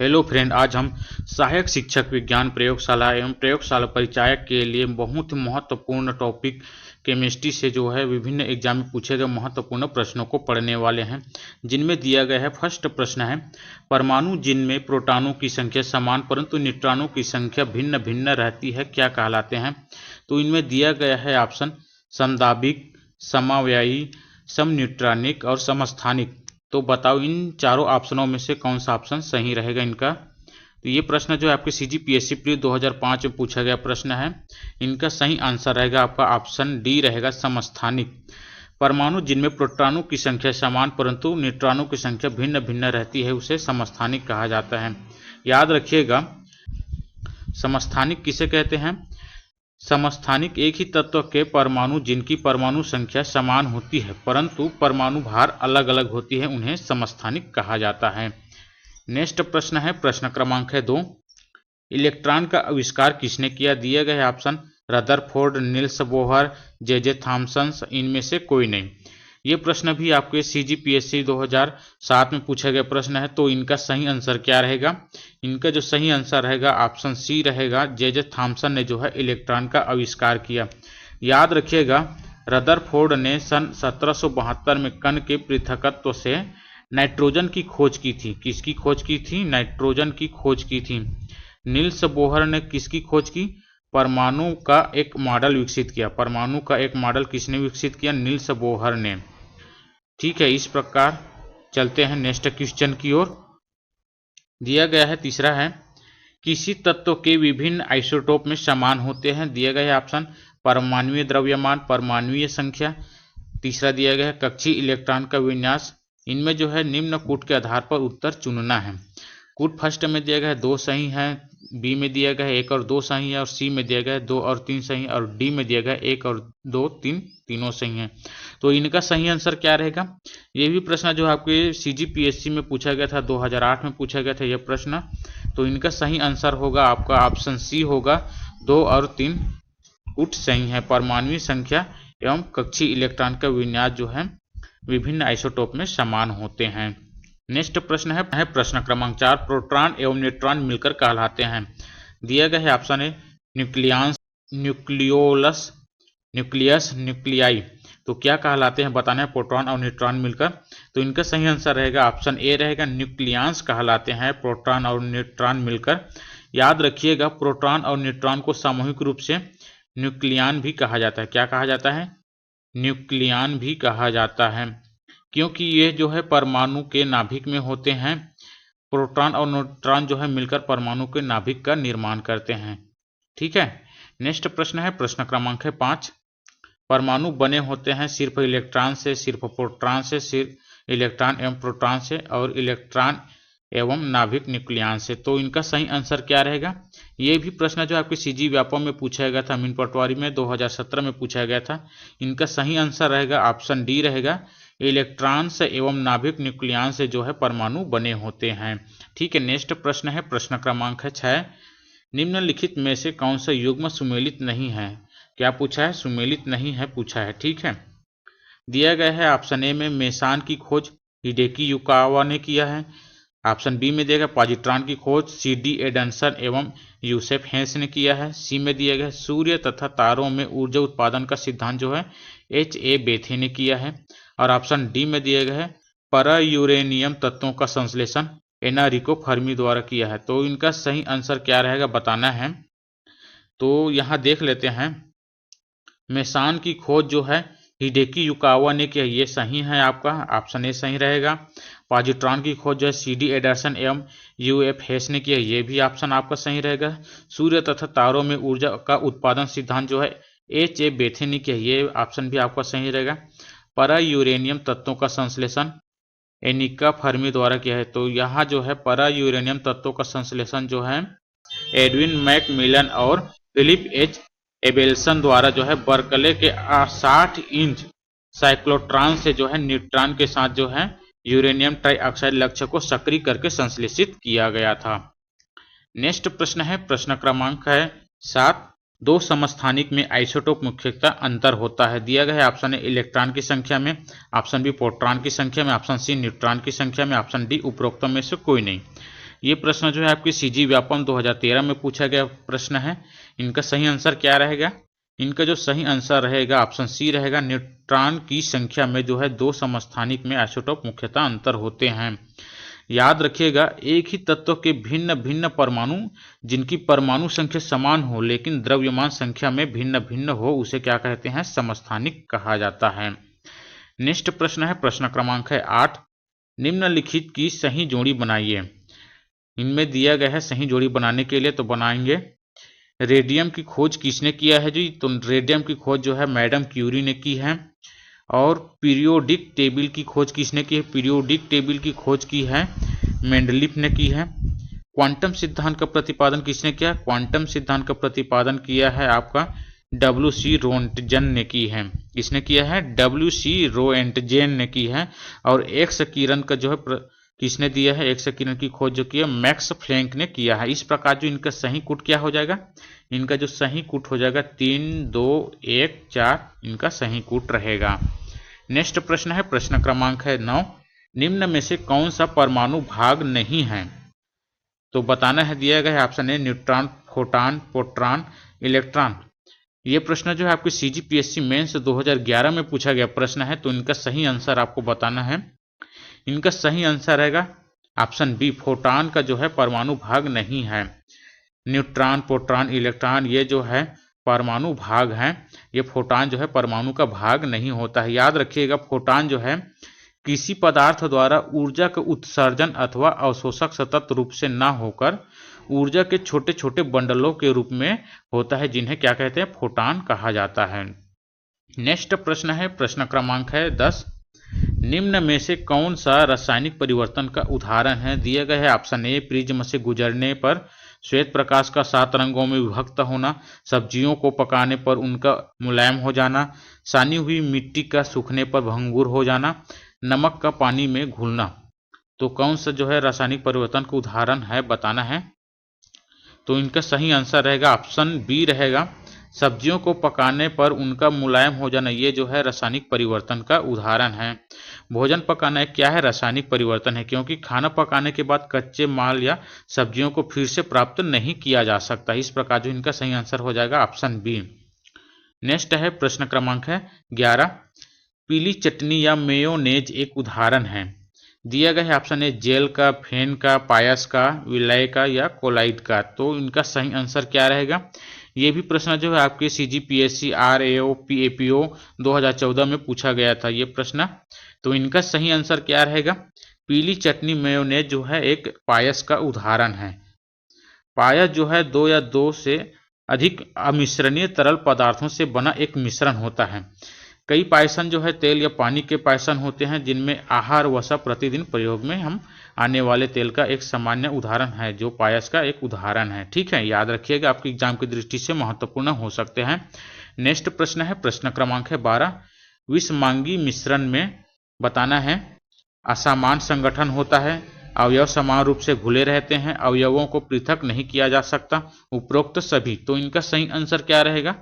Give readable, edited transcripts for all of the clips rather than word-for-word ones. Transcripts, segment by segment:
Hello friend, आज हम सहायक शिक्षक विज्ञान प्रयोगशाला एवं प्रयोगशाला परिचायक के लिए बहुत ही महत्वपूर्ण टॉपिक केमिस्ट्री से जो है विभिन्न एग्जाम में पूछे गए महत्वपूर्ण प्रश्नों को पढ़ने वाले हैं। जिनमें दिया गया है फर्स्ट प्रश्न है, परमाणु जिनमें प्रोटॉनों की संख्या समान परंतु न्यूट्रॉनों की संख्या भिन्न भिन्न रहती है क्या कहलाते हैं। तो इनमें दिया गया है ऑप्शन समदाबिक, समावयवी, समन्यूट्रॉनिक और समस्थानिक। तो बताओ इन चारों ऑप्शनों में से कौन सा ऑप्शन सही रहेगा इनका। तो ये प्रश्न जो है आपके CGPSC प्री 2005 में पूछा गया प्रश्न है। इनका सही आंसर रहेगा आपका ऑप्शन डी रहेगा समस्थानिक। परमाणु जिनमें प्रोटॉनों की संख्या समान परंतु न्यूट्रॉनों की संख्या भिन्न भिन्न रहती है उसे समस्थानिक कहा जाता है। याद रखिएगा, समस्थानिक किसे कहते हैं। समस्थानिक एक ही तत्व के परमाणु जिनकी परमाणु संख्या समान होती है परंतु परमाणु भार अलग अलग होती है उन्हें समस्थानिक कहा जाता है। नेक्स्ट प्रश्न है, प्रश्न क्रमांक है 2, इलेक्ट्रॉन का आविष्कार किसने किया। दिया गया है option Rutherford, Nils Bohr, J Thomson, इनमें से कोई नहीं। ये प्रश्न भी आपके CGPSC 2007 में पूछा गया प्रश्न है। तो इनका सही आंसर क्या रहेगा। इनका जो सही आंसर रहेगा ऑप्शन सी रहेगा, जे थॉमसन ने जो है इलेक्ट्रॉन का आविष्कार किया। याद रखिएगा, रदरफोर्ड ने सन 1772 में कण के पृथकत्व से नाइट्रोजन की खोज की थी। किसकी खोज की थी। नाइट्रोजन की खोज की थी। निल्स बोहर ने किसकी खोज की। परमाणु का एक मॉडल विकसित किया। परमाणु का एक मॉडल किसने विकसित किया। निल्स बोहर ने। ठीक है, इस प्रकार चलते हैं नेक्स्ट क्वेश्चन की ओर। दिया गया है तीसरा है, किसी तत्व के विभिन्न आइसोटोप में समान होते हैं। दिया गया है ऑप्शन परमाणुीय द्रव्यमान, परमाणुीय संख्या। तीसरा दिया गया है कक्षीय इलेक्ट्रॉन का विन्यास। इनमें जो है निम्न कूट के आधार पर उत्तर चुनना है। कूट फर्स्ट में दिया गया है 2 सही है, बी में दिया गया है 1 और 2 सही है और सी में दिया गया है 2 और 3 सही है और डी में दिया गया है 1 और 2 3 तीनों सही हैं। तो इनका सही आंसर क्या रहेगा। ये भी प्रश्न जो आपके CGPSC में पूछा गया था, 2008 में पूछा गया था यह प्रश्न। तो इनका सही आंसर होगा आपका ऑप्शन सी होगा, 2 और 3 कूट सही है। परमाणुीय संख्या एवं कक्षीय इलेक्ट्रॉन का विन्यास जो है विभिन्न आइसोटोप में समान होते हैं। नेक्स्ट प्रश्न है प्रश्न क्रमांक 4, प्रोटॉन एवं न्यूट्रॉन मिलकर कहलाते हैं। दिया गया है ऑप्शन है न्यूक्लियस, न्यूक्लियोलस, न्यूक्लियस, न्यूक्लियाई। तो क्या कहलाते हैं बताना है प्रोटॉन और न्यूट्रॉन मिलकर। तो इनका सही आंसर रहेगा ऑप्शन ए रहेगा, न्यूक्लियस कहलाते हैं प्रोटॉन और न्यूट्रॉन मिलकर। याद रखिएगा, प्रोटॉन और न्यूट्रॉन को सामूहिक रूप से न्यूक्लियन भी कहा जाता है। क्या कहा जाता है। न्यूक्लियन भी कहा जाता है, क्योंकि ये जो है परमाणु के नाभिक में होते हैं। प्रोटॉन और न्यूट्रॉन जो है मिलकर परमाणु के नाभिक का निर्माण करते हैं। ठीक है, नेक्स्ट प्रश्न है प्रश्न क्रमांक है 5, परमाणु बने होते हैं सिर्फ इलेक्ट्रॉन से, सिर्फ प्रोटॉन से, सिर्फ इलेक्ट्रॉन एवं प्रोटॉन से और इलेक्ट्रॉन एवं नाभिक न्यूक्लियन से। तो इनका सही आंसर क्या रहेगा। ये भी प्रश्न जो आपके CG व्यापम में पूछा गया था, मीन पटवारी में 2017 में पूछा गया था। इनका सही आंसर रहेगा ऑप्शन डी रहेगा, इलेक्ट्रॉन से एवं नाभिक न्यूक्लियन से जो है परमाणु बने होते हैं। ठीक है, नेक्स्ट प्रश्न है प्रश्न क्रमांक है 6, निम्नलिखित में से कौन सा युग्म सुमेलित नहीं है। क्या पूछा है, सुमेलित नहीं है पूछा है। ठीक है, दिया गया है ऑप्शन ए में मेसान की खोज हिडेकी युकावा ने किया है। ऑप्शन बी में दिया गया पॉजिट्रॉन की खोज CD एडमसन एवं यूसेफ हेंस ने किया है। सी में दिया गया सूर्य तथा तारों में ऊर्जा उत्पादन का सिद्धांत जो है HA बेथे ने किया है। और ऑप्शन डी में दिया गया है para यूरेनियम तत्वों का संश्लेषण एनरिको फर्मी द्वारा किया है। तो इनका सही आंसर क्या रहेगा बताना है। तो यहाँ देख लेते हैं, मेसान की खोज जो है हिडेकी युकावा ने किया, ये सही है आपका ऑप्शन ए सही रहेगा। पॉजिट्रॉन की खोज जो है CD एडमसन एवं UF हेस ने किया, ये भी ऑप्शन आपका सही रहेगा। सूर्य तथा तारों में ऊर्जा का उत्पादन सिद्धांत जो है HA बेथे ने किया, ये ऑप्शन भी आपका सही रहेगा। para यूरेनियम तत्वों का संश्लेषण एनिका फर्मी द्वारा किया है। तो यहाँ जो है para यूरेनियम तत्वों का संश्लेषण जो है एडविन मैकमिलन और फिलिप H एबेल्सन द्वारा जो है बर्कले के 60 इंच साइक्लोट्रॉन से जो है न्यूट्रॉन के साथ जो है यूरेनियम ट्राइऑक्साइड लक्ष्य को सक्रिय करके संश्लेषित किया गया था। नेक्स्ट प्रश्न है प्रश्न क्रमांक है 7, 2 समस्थानिक में आइसोटोप मुख्यतः अंतर होता है। दिया गया है ऑप्शन ए इलेक्ट्रॉन की संख्या में, ऑप्शन बी प्रोटॉन की संख्या में, ऑप्शन सी न्यूट्रॉन की संख्या में, ऑप्शन डी उपरोक्त में से कोई नहीं। ये प्रश्न जो है आपके सीजी व्यापम 2013 में पूछा गया प्रश्न है। इनका सही आंसर क्या रहेगा? इनका जो सही आंसर रहेगा ऑप्शन सी रहेगा। न्यूट्रॉन की संख्या में जो है 2 समस्थानिक में आइसोटोप मुख्यतः अंतर होते हैं। याद रखिएगा, एक ही तत्व के भिन्न भिन्न परमाणु जिनकी परमाणु संख्या समान हो लेकिन द्रव्यमान संख्या में भिन्न भिन्न हो, उसे क्या कहते हैं? समस्थानिक कहा जाता है। नेक्स्ट प्रश्न है, प्रश्न क्रमांक है 8। निम्नलिखित की सही जोड़ी बनाइए। इनमें दिया गया है सही जोड़ी बनाने के लिए, तो बनाएंगे। रेडियम की खोज किसने किया है जी? तो रेडियम की खोज जो है मैडम क्यूरी ने की है। और पीरियोडिक टेबल की खोज किसने की है? पीरियोडिक टेबल की खोज की है मेंडलीफ ने की है। क्वांटम सिद्धांत का प्रतिपादन किसने किया? क्वांटम सिद्धांत का प्रतिपादन किया है आपका डब्ल्यू.सी. रोएंटजेन ने की है। किसने किया है? डब्ल्यू.सी. रोएंटजेन ने की है। और एक्स किरण का जो है किसने दिया है? एक्स किरण की खोज जो की है मैक्स प्लैंक ने किया है। इस प्रकार जो इनका सही कूट क्या हो जाएगा? इनका जो सही कूट हो जाएगा 3, 2, 1, 4 इनका सही कूट रहेगा। नेक्स्ट प्रश्न है, प्रश्न क्रमांक है 9। निम्न में से कौन सा परमाणु भाग नहीं है? तो बताना है, दिया गया है option A neutron, photon, proton, electron. ये प्रश्न जो है आपके सीजीपीएससी मेंस 2011 में पूछा गया प्रश्न है। तो इनका सही आंसर आपको बताना है। इनका सही आंसर रहेगा ऑप्शन बी, फोटॉन का जो है परमाणु भाग नहीं है। न्यूट्रॉन, प्रोटॉन, इलेक्ट्रॉन ये जो है परमाणु भाग हैं। ये फोटॉन जो है परमाणु का भाग नहीं होता है। याद रखिएगा, फोटॉन जो है किसी पदार्थ द्वारा ऊर्जा का उत्सर्जन अथवा अवशोषक सतत रूप से न होकर ऊर्जा के छोटे छोटे बंडलों के रूप में होता है, जिन्हें क्या कहते हैं? फोटॉन कहा जाता है। नेक्स्ट प्रश्न है, प्रश्न क्रमांक है 10। निम्न में से कौन सा रासायनिक परिवर्तन का उदाहरण है? दिया गया है ऑप्शन ए प्रिज्म से गुजरने पर श्वेत प्रकाश का 7 रंगों में विभक्त होना, सब्जियों को पकाने पर उनका मुलायम हो जाना, सानी हुई मिट्टी का सूखने पर भंगुर हो जाना, नमक का पानी में घुलना। तो कौन सा जो है रासायनिक परिवर्तन का उदाहरण है, बताना है। तो इनका सही आंसर रहेगा ऑप्शन बी रहेगा, सब्जियों को पकाने पर उनका मुलायम हो जाना। ये जो है रासायनिक परिवर्तन का उदाहरण है। भोजन पकाना क्या है? रासायनिक परिवर्तन है, क्योंकि खाना पकाने के बाद कच्चे माल या सब्जियों को फिर से प्राप्त नहीं किया जा सकता। इस प्रकार जो इनका सही आंसर हो जाएगा ऑप्शन बी। नेक्स्ट है, प्रश्न क्रमांक है 11। पीली चटनी या मेयोनेज एक उदाहरण है। दिया गया है ऑप्शन ए जेल का, फेन का, पायस का, विलय का या कोलाइड का। तो इनका सही आंसर क्या रहेगा? ये भी प्रश्न जो है आपके सीजीपीएससी आरएओ पीएपीओ 2014 में पूछा गया था ये प्रश्न। तो इनका सही आंसर क्या रहेगा? पीली चटनी मेयोनेज जो है एक पायस का उदाहरण है। पायस जो है 2 या 2 से अधिक अमिश्रणीय तरल पदार्थों से बना एक मिश्रण होता है। कई पायसन जो है तेल या पानी के पायसन होते हैं, जिनमें आहार वसा प्रतिदिन प्रयोग में हम आने वाले तेल का एक सामान्य उदाहरण है, जो पायस का एक उदाहरण है। ठीक है, याद रखिएगा, आपके एग्जाम की दृष्टि से महत्वपूर्ण हो सकते हैं। नेक्स्ट प्रश्न है, प्रश्न क्रमांक है 12। विषमांगी मिश्रण में बताना है असमान संगठन होता है, अवयव समान रूप से घुले रहते हैं, अवयवों को पृथक नहीं किया जा सकता, उपरोक्त सभी। तो इनका सही आंसर क्या रहेगा?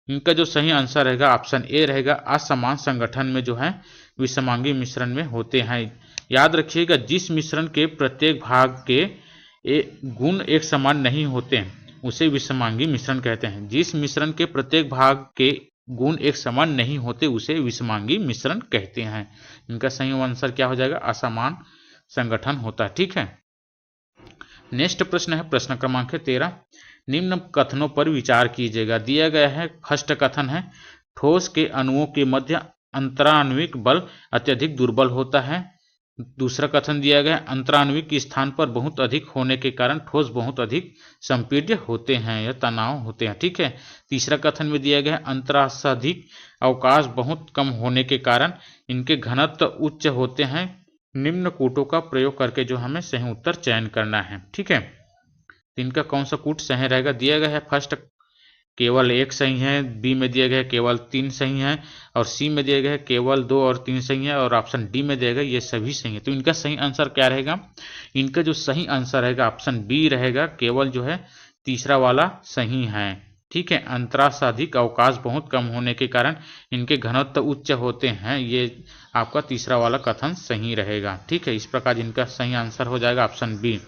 इनका जो सही आंसर रहेगा ऑप्शन ए रहेगा, असमान संगठन में जो है विषमांगी मिश्रण में होते हैं। याद रखिएगा, जिस मिश्रण के प्रत्येक भाग के गुण एक समान नहीं होते उसे विषमांगी मिश्रण कहते हैं। जिस मिश्रण के प्रत्येक भाग के गुण एक समान नहीं होते उसे विषमांगी मिश्रण कहते हैं। इनका सही आंसर क्या हो जाएगा? असमान संगठन होता है। ठीक है, नेक्स्ट प्रश्न है, प्रश्न क्रमांक है 13। निम्न कथनों पर विचार कीजिएगा। दिया गया है, फर्स्ट कथन है ठोस के अणुओं के मध्य अंतराण्विक बल अत्यधिक दुर्बल होता है। दूसरा कथन दिया गया, अंतराण्विक स्थान पर बहुत अधिक होने के कारण ठोस बहुत अधिक संपीड्य होते हैं या तनाव होते हैं। ठीक है, तीसरा कथन में दिया गया, अंतरासाधिक अवकाश बहुत कम होने के कारण इनके घनत्व उच्च होते हैं। निम्न कूटों का प्रयोग करके जो हमें सही उत्तर चयन करना है। ठीक है, इनका कौन सा कूट सही रहेगा? दिया गया है फर्स्ट केवल 1 सही है, बी में दिया गया है केवल 3 सही है, और सी में दिया गया है केवल 2 और 3 सही है, और ऑप्शन डी में दिया गया ये सभी सही है। तो इनका सही आंसर क्या रहेगा? इनका जो सही आंसर रहेगा ऑप्शन बी रहेगा, केवल जो है तीसरा वाला सही है। ठीक है, अंतरासाधिक अवकाश बहुत कम होने के कारण इनके घनत्व उच्च होते हैं, ये आपका तीसरा वाला कथन सही रहेगा। ठीक है, इस प्रकार इनका सही आंसर हो जाएगा ऑप्शन बी।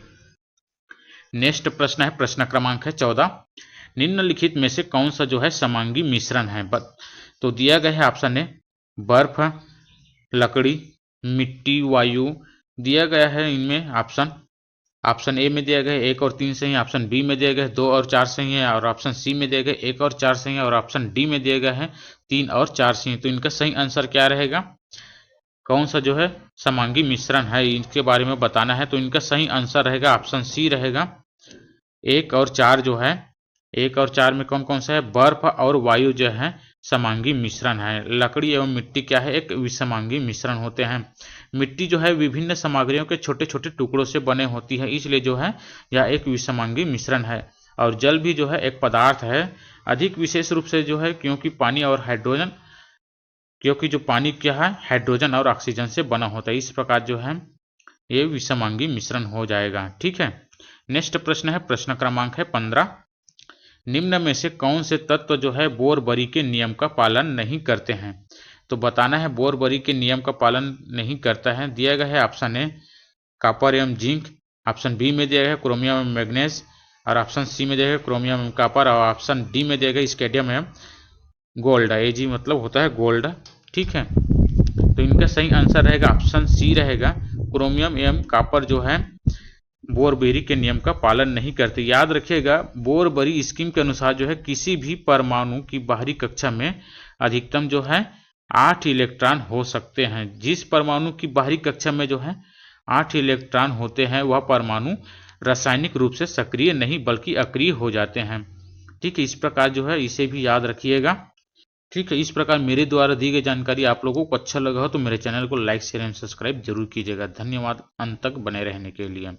नेक्स्ट प्रश्न है, प्रश्न क्रमांक है 14। निम्नलिखित में से कौन सा जो है समांगी मिश्रण है? तो दिया गया है ऑप्शन ए बर्फ, लकड़ी, मिट्टी, वायु। दिया गया है इनमें ऑप्शन ए में दिया गया है 1 और 3 सही है, ऑप्शन बी में दिया गया है 2 और 4 सही है, और ऑप्शन सी में दिया गया है 1 और 4 सही है, और ऑप्शन डी में दिया गया है 3 और 4 सही है। तो इनका सही आंसर क्या रहेगा? कौन सा जो है समांगी मिश्रण है, इनके बारे में बताना है। तो इनका सही आंसर रहेगा ऑप्शन सी रहेगा, 1 और 4 जो है। 1 और 4 में कौन कौन सा है? बर्फ और वायु जो है समांगी मिश्रण है। लकड़ी एवं मिट्टी क्या है? एक विसमांगी मिश्रण होते हैं। मिट्टी जो है विभिन्न सामग्रियों के छोटे छोटे टुकड़ों से बने होती है, इसलिए जो है यह एक विसमांगी मिश्रण है। और जल भी जो है एक पदार्थ है, अधिक विशेष रूप से जो है क्योंकि जो पानी क्या है हाइड्रोजन और ऑक्सीजन से बना होता है। इस प्रकार जो है ये विषमांगी मिश्रण हो जाएगा। ठीक है। नेक्स्ट प्रश्न है, प्रश्न क्रमांक है 15। निम्न में से कौन से तत्व जो है बोरबरी के नियम का पालन नहीं करते हैं? तो बताना है बोरबरी के नियम का पालन नहीं करता है। दिया गया है ऑप्शन ए कॉपर एवं जिंक, ऑप्शन बी में दिया गया है क्रोमियम एवं मैग्नीज, और ऑप्शन सी में दिया गया है क्रोमियम एवं कॉपर, और ऑप्शन डी में दिया गया स्केडियम एवं गोल्ड। एजी मतलब होता है गोल्ड। ठीक है। तो इनका सही आंसर रहेगा ऑप्शन सी रहेगा, क्रोमियम एवं कॉपर जो है बोरबरी के नियम का पालन नहीं करते। याद रखिएगा बोरबरी स्कीम के अनुसार जो है किसी भी परमाणु की बाहरी कक्षा में अधिकतम जो है 8 इलेक्ट्रॉन हो सकते हैं। जिस परमाणु की बाहरी कक्षा में जो है 8 इलेक्ट्रॉन होते हैं वह परमाणु रासायनिक रूप से सक्रिय नहीं बल्कि अक्रिय हो जाते हैं। ठीक है। इस प्रकार जो है इसे भी याद रखिएगा। ठीक है। इस प्रकार मेरे द्वारा दी गई जानकारी आप लोगों को अच्छा लगा हो तो मेरे चैनल को लाइक शेयर एंड सब्सक्राइब जरूर कीजिएगा। धन्यवाद अंत तक बने रहने के लिए।